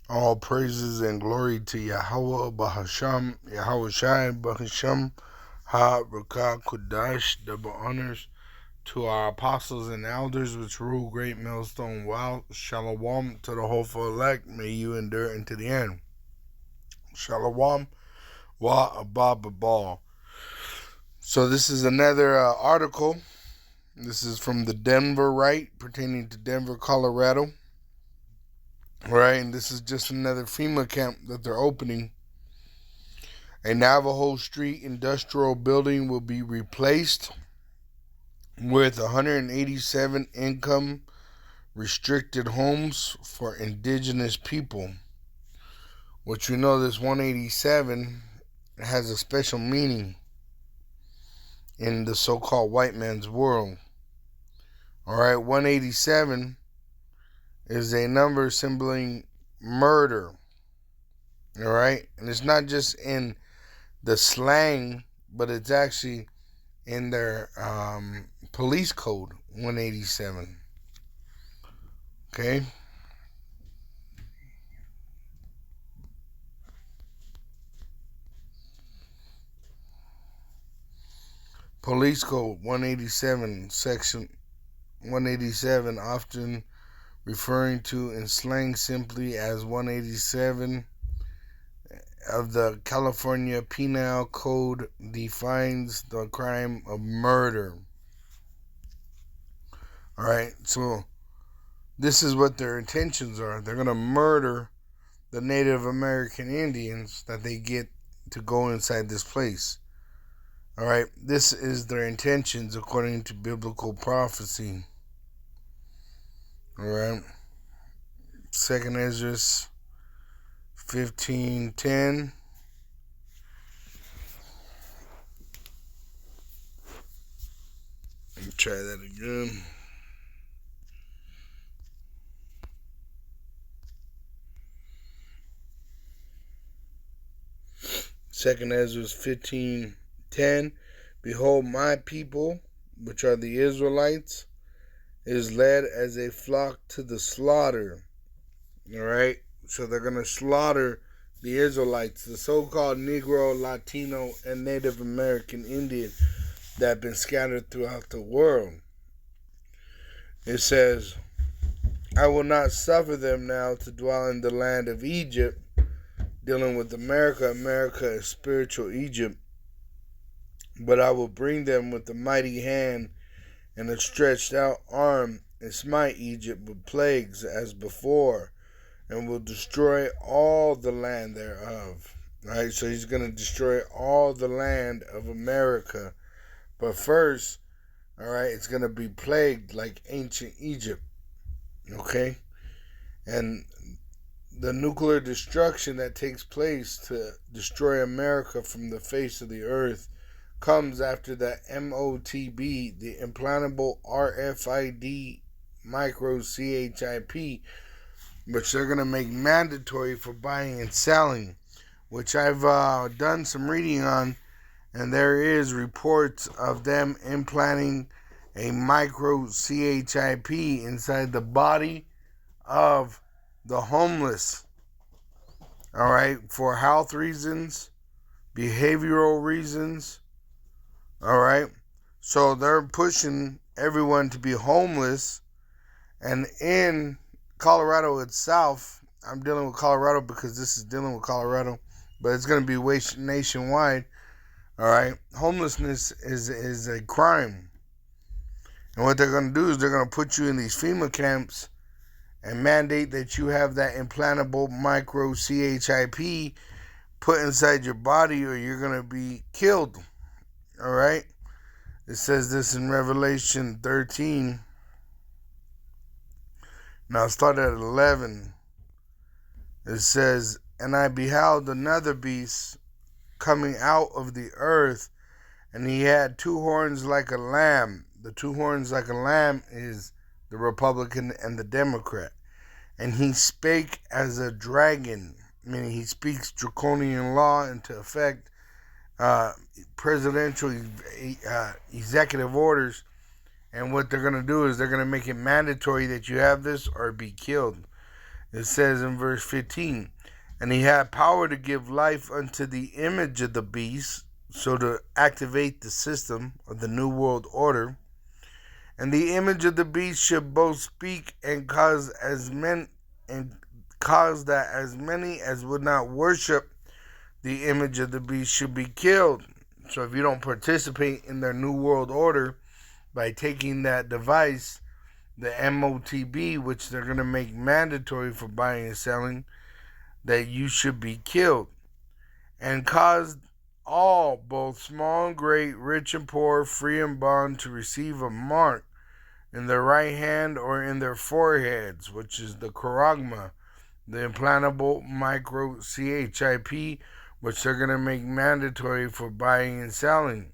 All praises and glory to Yahweh Bahasham, Yahweh Shai Bahasham, Ha Rakah Kudash, double honors to our apostles and elders which rule great millstone wow. Shalom to the hopeful elect, may you endure into the end. Shalom wa abababal. So this is another article. This is from the Denver Right, pertaining to Denver, Colorado. Right, and this is just another FEMA camp that they're opening. A Navajo Street industrial building will be replaced with 187 income restricted homes for indigenous people. Which we know this 187 has a special meaning in the so-called white man's world. Alright, 187 is a number symboling murder. Alright, and it's not just in the slang, but it's actually in their police code, 187. Okay? Police code 187, section 187, often referring to in slang simply as 187 of the California Penal Code, defines the crime of murder. Alright, so this is what their intentions are. They're going to murder the Native American Indians that they get to go inside this place. Alright, this is their intentions according to biblical prophecy. Alright, 2nd Ezra 15:10. Let me try that again. Second Ezra 15:10. Behold, my people, which are the Israelites, is led as a flock to the slaughter. Alright? So they're going to slaughter the Israelites, the so-called Negro, Latino, and Native American Indian that have been scattered throughout the world. It says, I will not suffer them now to dwell in the land of Egypt, dealing with America. America is spiritual Egypt. But I will bring them with a mighty hand and a stretched out arm, and smite Egypt with plagues as before, and will destroy all the land thereof. Right? So he's going to destroy all the land of America. But first, alright, it's going to be plagued like ancient Egypt. Okay? And the nuclear destruction that takes place to destroy America from the face of the earth comes after the MOTB, the implantable RFID microchip, which they're going to make mandatory for buying and selling, which I've done some reading on, and there is reports of them implanting a microchip inside the body of the homeless, all right, for health reasons, behavioral reasons. All right, so they're pushing everyone to be homeless, and in Colorado itself, I'm dealing with Colorado because this is dealing with Colorado, but it's going to be nationwide. All right, homelessness is a crime, and what they're going to do is they're going to put you in these FEMA camps and mandate that you have that implantable microchip put inside your body, or you're going to be killed. All right, it says this in Revelation 13. Now start at 11. It says, and I beheld another beast coming out of the earth, and he had 2 horns like a lamb. The 2 horns like a lamb is the Republican and the Democrat. And he spake as a dragon, meaning he speaks draconian law into effect, presidential executive orders, and what they're going to do is they're going to make it mandatory that you have this or be killed. It says in verse 15, and he had power to give life unto the image of the beast, so to activate the system of the New World Order. And the image of the beast should both speak and cause that as many as would not worship the image of the beast should be killed. So if you don't participate in their New World Order by taking that device, the MOTB, which they're going to make mandatory for buying and selling, that you should be killed. And cause all, both small and great, rich and poor, free and bond, to receive a mark in their right hand or in their foreheads, which is the charagma, the implantable microchip, which they're going to make mandatory for buying and selling,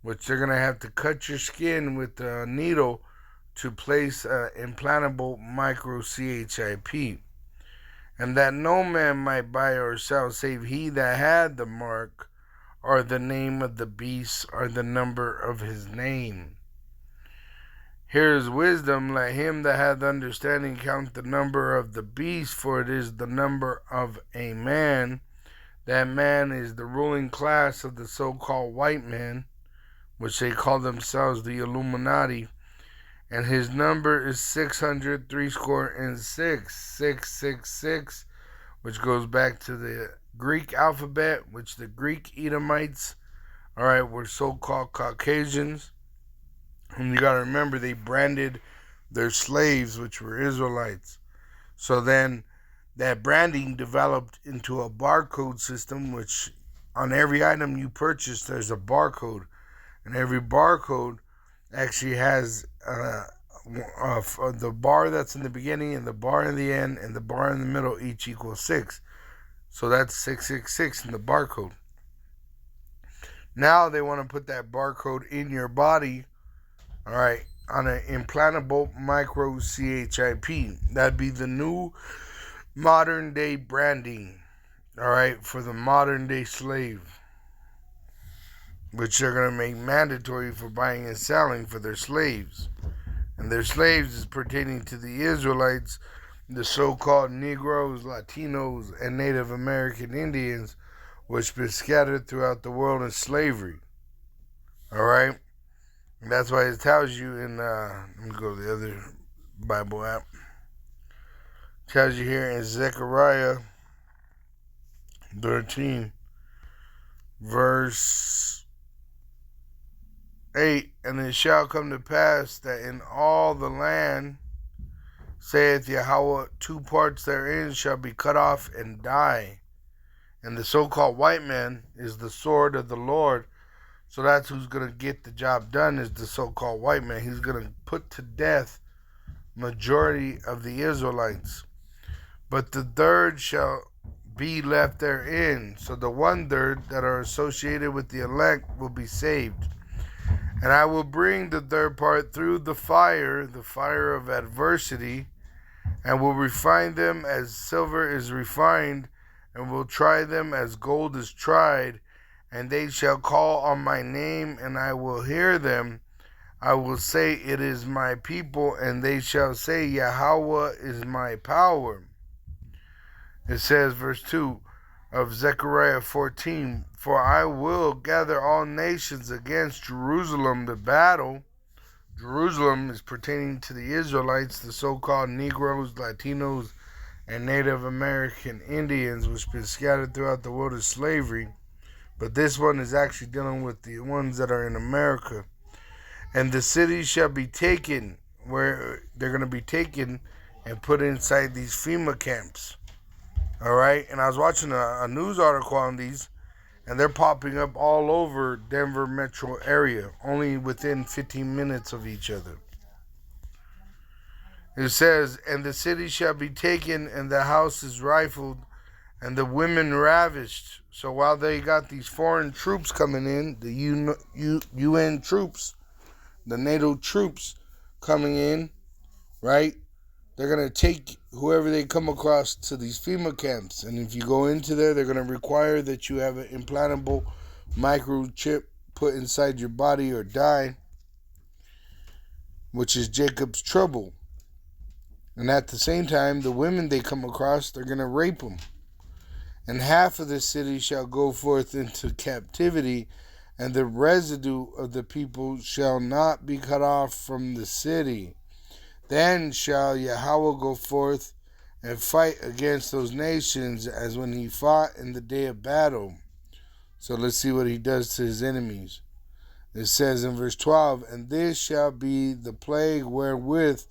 which they're going to have to cut your skin with a needle to place an implantable microchip, and that no man might buy or sell save he that had the mark, or the name of the beast, or the number of his name. Here is wisdom. Let him that hath understanding count the number of the beast, for it is the number of a man. That man is the ruling class of the so-called white man, which they call themselves the Illuminati. And his number is 666, which goes back to the Greek alphabet, which the Greek Edomites, were so-called Caucasians. And you got to remember, they branded their slaves, which were Israelites. So then that branding developed into a barcode system, which on every item you purchase, there's a barcode. And every barcode actually has the bar that's in the beginning and the bar in the end and the bar in the middle, each equals 6. So that's 666 in the barcode. Now they want to put that barcode in your body, on an implantable microchip. That'd be the new modern day branding, for the modern day slave, which they're going to make mandatory for buying and selling for their slaves. And their slaves is pertaining to the Israelites, the so-called Negroes, Latinos, and Native American Indians, which been scattered throughout the world in slavery. And that's why it tells you in, let me go to the other Bible app. It tells you here in Zechariah 13, verse 8, and it shall come to pass that in all the land, saith Yahweh, 2 parts therein shall be cut off and die. And the so-called white man is the sword of the Lord. So that's who's going to get the job done, is the so-called white man. He's going to put to death majority of the Israelites. But the third shall be left therein. So the 1/3 that are associated with the elect will be saved. And I will bring the third part through the fire of adversity, and will refine them as silver is refined, and will try them as gold is tried. And they shall call on my name, and I will hear them. I will say, it is my people, and they shall say, Yahweh is my power. It says, verse 2 of Zechariah 14, for I will gather all nations against Jerusalem to battle. Jerusalem is pertaining to the Israelites, the so-called Negroes, Latinos, and Native American Indians, which have been scattered throughout the world as slavery. But this one is actually dealing with the ones that are in America. And the cities shall be taken, where they're going to be taken and put inside these FEMA camps. And I was watching a news article on these, and they're popping up all over Denver metro area, only within 15 minutes of each other. It says, and the city shall be taken, and the houses rifled, and the women ravished. So while they got these foreign troops coming in, the UN troops, the NATO troops coming in, they're going to take whoever they come across to these FEMA camps. And if you go into there, they're going to require that you have an implantable microchip put inside your body or die, which is Jacob's trouble. And at the same time, the women they come across, they're going to rape them. And half of the city shall go forth into captivity, and the residue of the people shall not be cut off from the city. Then shall Yahweh go forth and fight against those nations as when he fought in the day of battle. So let's see what he does to his enemies. It says in verse 12, and this shall be the plague wherewith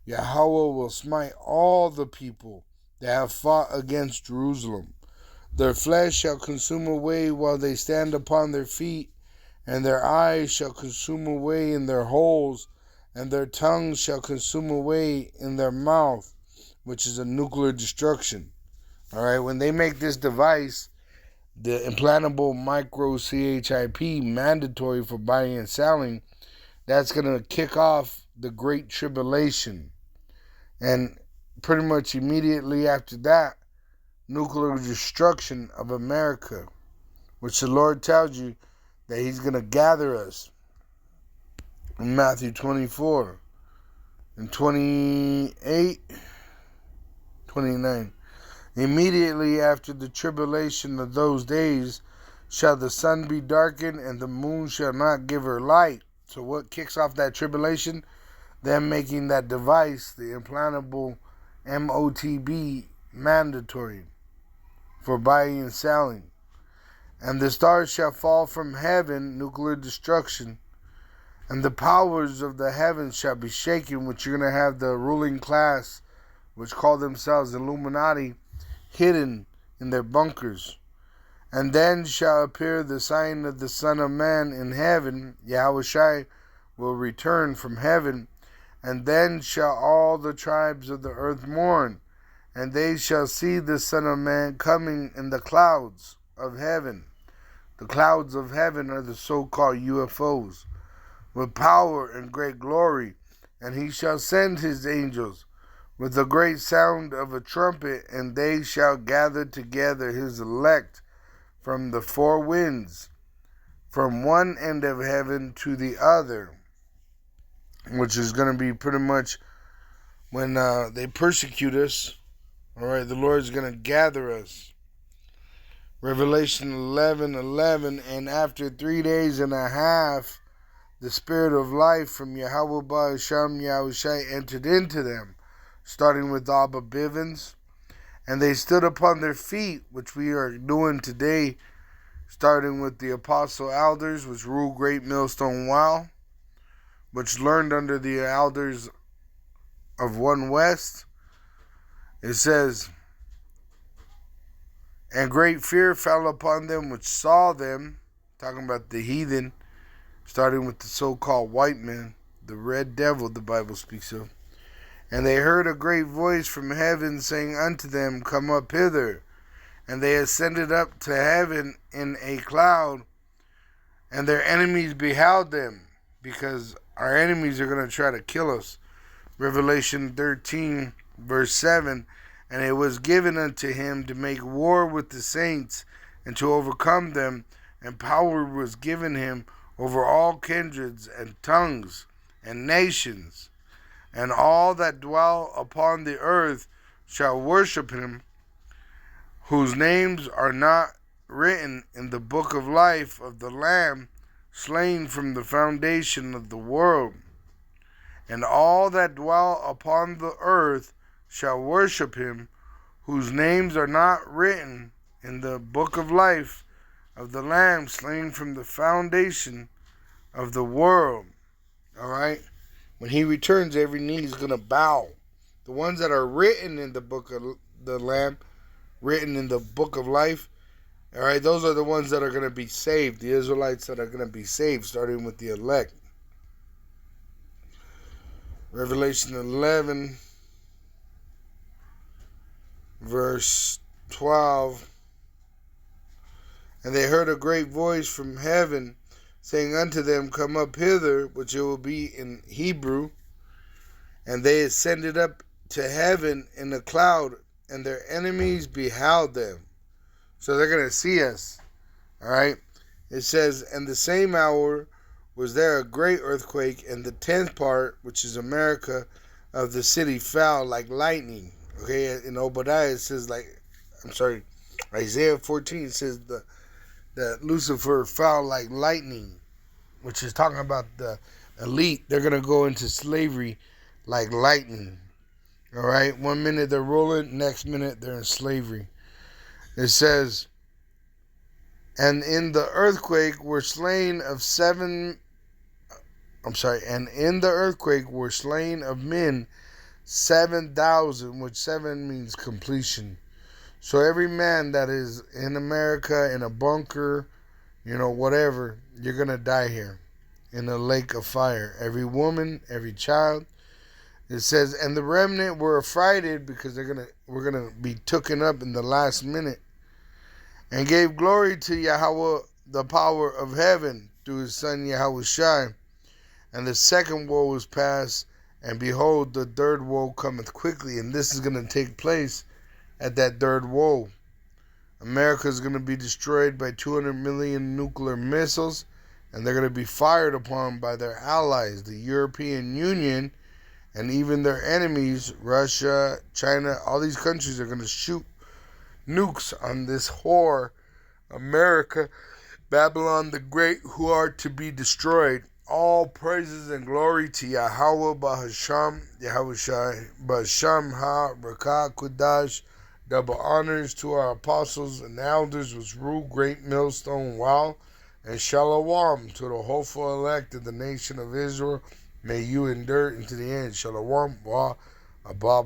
Yahweh will smite all the people that have fought against Jerusalem. Their flesh shall consume away while they stand upon their feet, and their eyes shall consume away in their holes, and their tongues shall consume away in their mouth, which is a nuclear destruction. All right, when they make this device, the implantable microchip mandatory for buying and selling, that's going to kick off the Great Tribulation. And pretty much immediately after that, nuclear destruction of America, which the Lord tells you that he's going to gather us in Matthew 24 and 28, 29. Immediately after the tribulation of those days shall the sun be darkened and the moon shall not give her light. So what kicks off that tribulation? Them making that device, the implantable MOTB, mandatory for buying and selling. And the stars shall fall from heaven, nuclear destruction, and the powers of the heavens shall be shaken, which you're going to have the ruling class, which call themselves Illuminati, hidden in their bunkers. And then shall appear the sign of the Son of Man in heaven. Yahushai will return from heaven. And then shall all the tribes of the earth mourn, and they shall see the Son of Man coming in the clouds of heaven. The clouds of heaven are the so-called UFOs, with power and great glory. And he shall send his angels with the great sound of a trumpet, and they shall gather together his elect from the four winds, from one end of heaven to the other, which is going to be pretty much when they persecute us. All right, the Lord is going to gather us. Revelation 11:11, and after 3 days and a half, the spirit of life from Yahweh Ba'asham Yahushai entered into them, starting with Abba Bivens. And they stood upon their feet, which we are doing today, starting with the apostle elders, which rule Great Millstone Wow, which learned under the elders of One West. It says, and great fear fell upon them which saw them, talking about the heathen, starting with the so-called white man, the red devil the Bible speaks of. And they heard a great voice from heaven saying unto them, come up hither. And they ascended up to heaven in a cloud, and their enemies beheld them, because our enemies are going to try to kill us. Revelation 13, verse 7, and it was given unto him to make war with the saints, and to overcome them, and power was given him over all kindreds, and tongues, and nations. And all that dwell upon the earth shall worship him, whose names are not written in the book of life of the Lamb, slain from the foundation of the world. And all that dwell upon the earth shall worship him, whose names are not written in the book of life of the Lamb, slain from the foundation of the world. All right? When he returns, every knee is going to bow. The ones that are written in the book of the Lamb, written in the book of life, all right, those are the ones that are going to be saved, the Israelites that are going to be saved, starting with the elect. Revelation 11, verse 12. And they heard a great voice from heaven, saying unto them, come up hither, which it will be in Hebrew. And they ascended up to heaven in a cloud, and their enemies beheld them. So they're going to see us. All right. It says, and the same hour was there a great earthquake, and the 10th part, which is America, of the city fell like lightning. Okay, in Obadiah it says Isaiah 14 says that Lucifer fell like lightning, which is talking about the elite. They're gonna go into slavery like lightning. All right, 1 minute they're ruling, next minute they're in slavery. It says, and in the earthquake were slain of seven. And in the earthquake were slain of men 7,000, which seven means completion. So every man that is in America in a bunker, whatever, you're gonna die here in a lake of fire. Every woman, every child. It says, and the remnant were affrighted because we're gonna be taken up in the last minute, and gave glory to Yahweh, the power of heaven, through his son Yahushua. And the second woe was past, and behold, the third woe cometh quickly. And this is going to take place at that third woe. America is going to be destroyed by 200 million nuclear missiles, and they're going to be fired upon by their allies, the European Union, and even their enemies, Russia, China. All these countries are going to shoot nukes on this whore, America, Babylon the Great, who are to be destroyed. All praises and glory to Yahweh Bahasham, Yahushai Bahasham Ha Rakah Kudash. Double honors to our apostles and elders which rule great millstone wall, and shalom to the hopeful elect of the nation of Israel. May you endure into the end. Shalom wa abba.